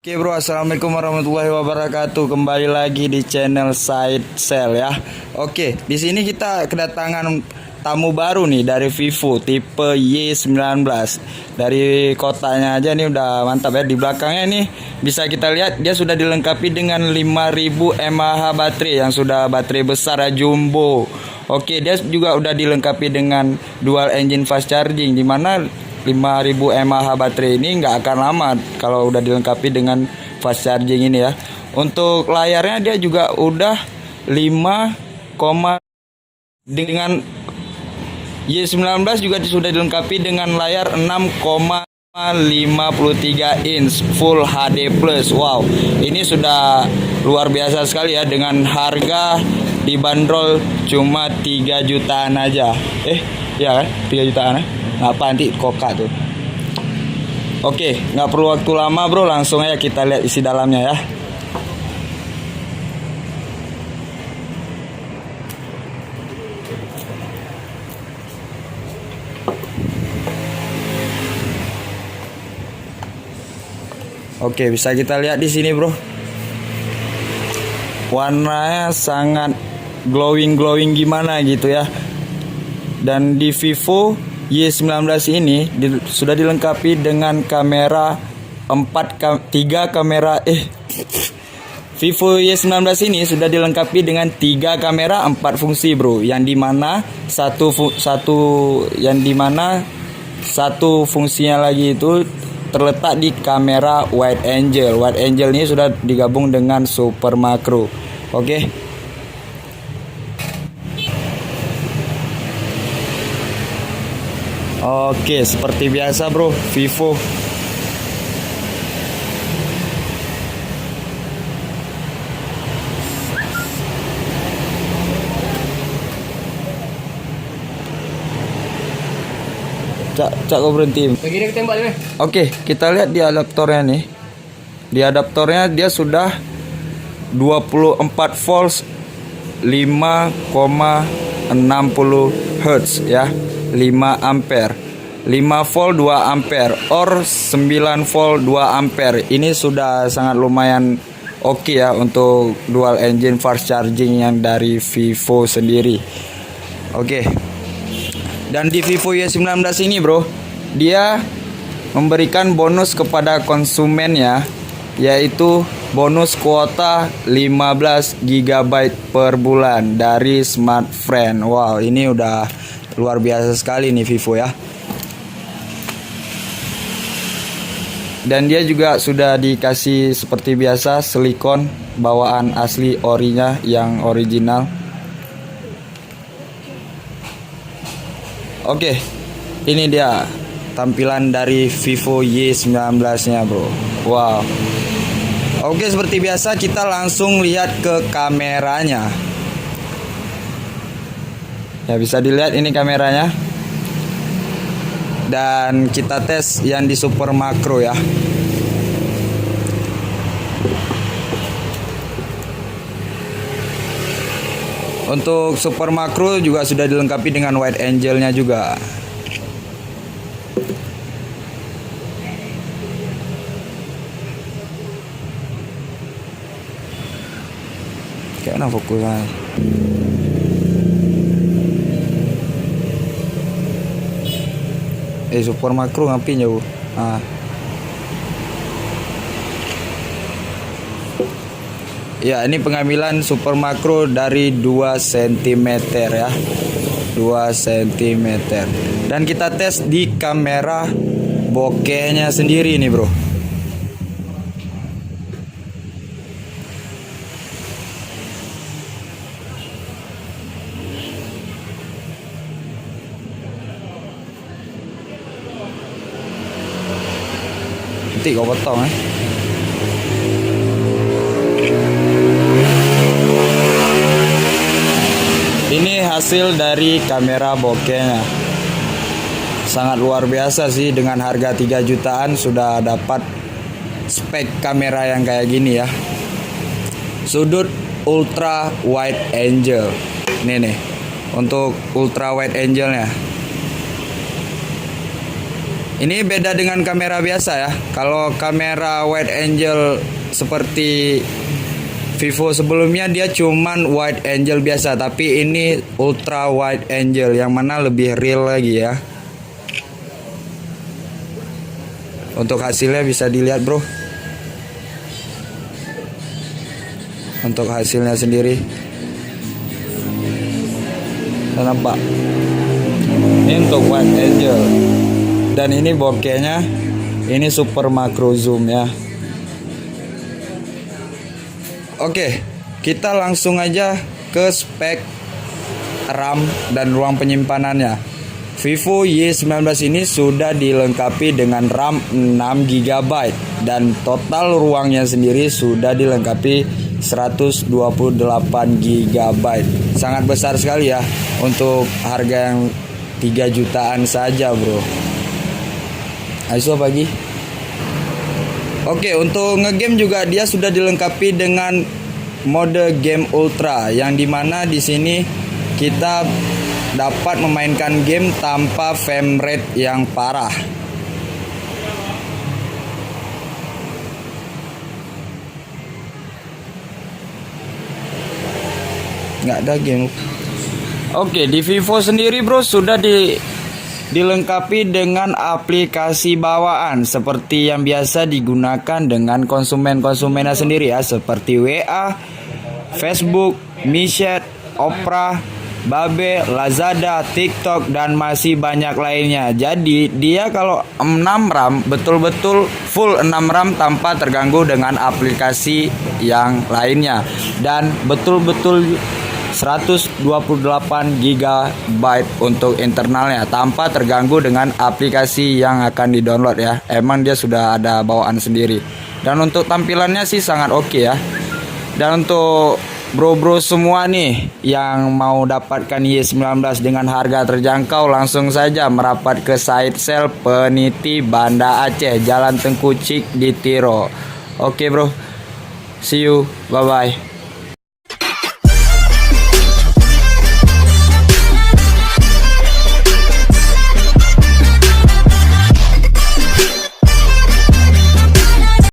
Oke bro, assalamualaikum warahmatullahi wabarakatuh. Kembali lagi di channel Side Sell ya. Oke, di sini kita kedatangan tamu baru nih dari Vivo tipe Y19. Dari kotanya aja nih udah mantap ya. Di belakangnya nih bisa kita lihat dia sudah dilengkapi dengan 5000 mAh baterai yang sudah baterai besar ya, jumbo. Oke, dia juga udah dilengkapi dengan dual engine fast charging, dimana 5000 mAh baterai ini nggak akan lama kalau udah dilengkapi dengan fast charging ini ya. Untuk layarnya dia juga udah 5, dengan Y19 juga sudah dilengkapi dengan layar 6,53 inch Full HD Plus. Wow, ini sudah luar biasa sekali ya, dengan harga dibanderol cuma 3 jutaan aja. Ya kan? 3 jutaan ya. Ngapa nanti kokak tuh. Oke, nggak perlu waktu lama bro, langsung aja kita lihat isi dalamnya ya. Oke, bisa kita lihat di sini bro. Warnanya sangat glowing gimana gitu ya. Dan di Vivo Y19 ini sudah dilengkapi dengan kamera 3 kamera Vivo Y19 ini sudah dilengkapi dengan 3 kamera 4 fungsi bro, yang dimana satu fungsinya lagi itu terletak di kamera wide angle. Wide angle ini sudah digabung dengan super makro. Oke. Oke, seperti biasa bro, Vivo. Cak kau berhenti. Oke, kita lihat di adaptornya nih. Di adaptornya dia sudah 24 volts 5,60 Hz ya. 5 ampere, 5 volt 2 ampere or 9 volt 2 ampere. Ini sudah sangat lumayan oke ya untuk dual engine fast charging yang dari Vivo sendiri. Oke. Dan di Vivo Y19 ini bro, dia memberikan bonus kepada konsumennya, yaitu bonus kuota 15 GB per bulan dari Smartfren. Wow, ini udah luar biasa sekali nih Vivo ya. Dan dia juga sudah dikasih seperti biasa silikon bawaan asli orinya yang original. Oke, ini dia tampilan dari Vivo Y19 nya bro. Wow. Oke, seperti biasa kita langsung lihat ke kameranya. Ya, bisa dilihat ini kameranya. Dan kita tes yang di super makro ya. Untuk super makro juga sudah dilengkapi dengan wide angle-nya juga. Kayaknya fokus aja. Super makro ngapain jauh. Ya, ini pengambilan super makro dari 2 cm ya. 2 cm. Dan kita tes di kamera bokehnya sendiri nih bro. Nanti kau potong Ini hasil dari kamera bokehnya. Sangat luar biasa sih, dengan harga 3 jutaan sudah dapat spek kamera yang kayak gini ya. Sudut ultra wide angle. Ini nih, untuk ultra wide angle-nya. Ini beda dengan kamera biasa ya. Kalau kamera wide angle seperti Vivo sebelumnya dia cuman wide angle biasa, tapi ini ultra wide angle yang mana lebih real lagi ya. Untuk hasilnya bisa dilihat bro. Untuk hasilnya sendiri nampak. Ini untuk wide angle. Dan ini bokehnya ini super macro zoom ya. Oke, kita langsung aja ke spek RAM dan ruang penyimpanannya. Vivo Y19 ini sudah dilengkapi dengan RAM 6 GB dan total ruangnya sendiri sudah dilengkapi 128 GB. Sangat besar sekali ya untuk harga yang 3 jutaan saja bro. Ayo pagi. Oke, untuk ngegame juga dia sudah dilengkapi dengan mode game ultra yang dimana di sini kita dapat memainkan game tanpa frame rate yang parah. Nggak ada game. Oke, di Vivo sendiri bro sudah dilengkapi dengan aplikasi bawaan seperti yang biasa digunakan dengan konsumen-konsumennya sendiri ya, seperti WA, Facebook, MiChat, Opera, Babe, Lazada, TikTok, dan masih banyak lainnya. Jadi dia kalau 6 RAM betul-betul full 6 RAM tanpa terganggu dengan aplikasi yang lainnya, dan betul-betul 128 GB untuk internalnya tanpa terganggu dengan aplikasi yang akan di-download ya. Emang dia sudah ada bawaan sendiri. Dan untuk tampilannya sih sangat oke ya. Dan untuk bro-bro semua nih yang mau dapatkan Y19 dengan harga terjangkau, langsung saja merapat ke site sale Peniti Banda Aceh, Jalan Tengku Cik di Tiro. Oke bro, see you, bye bye.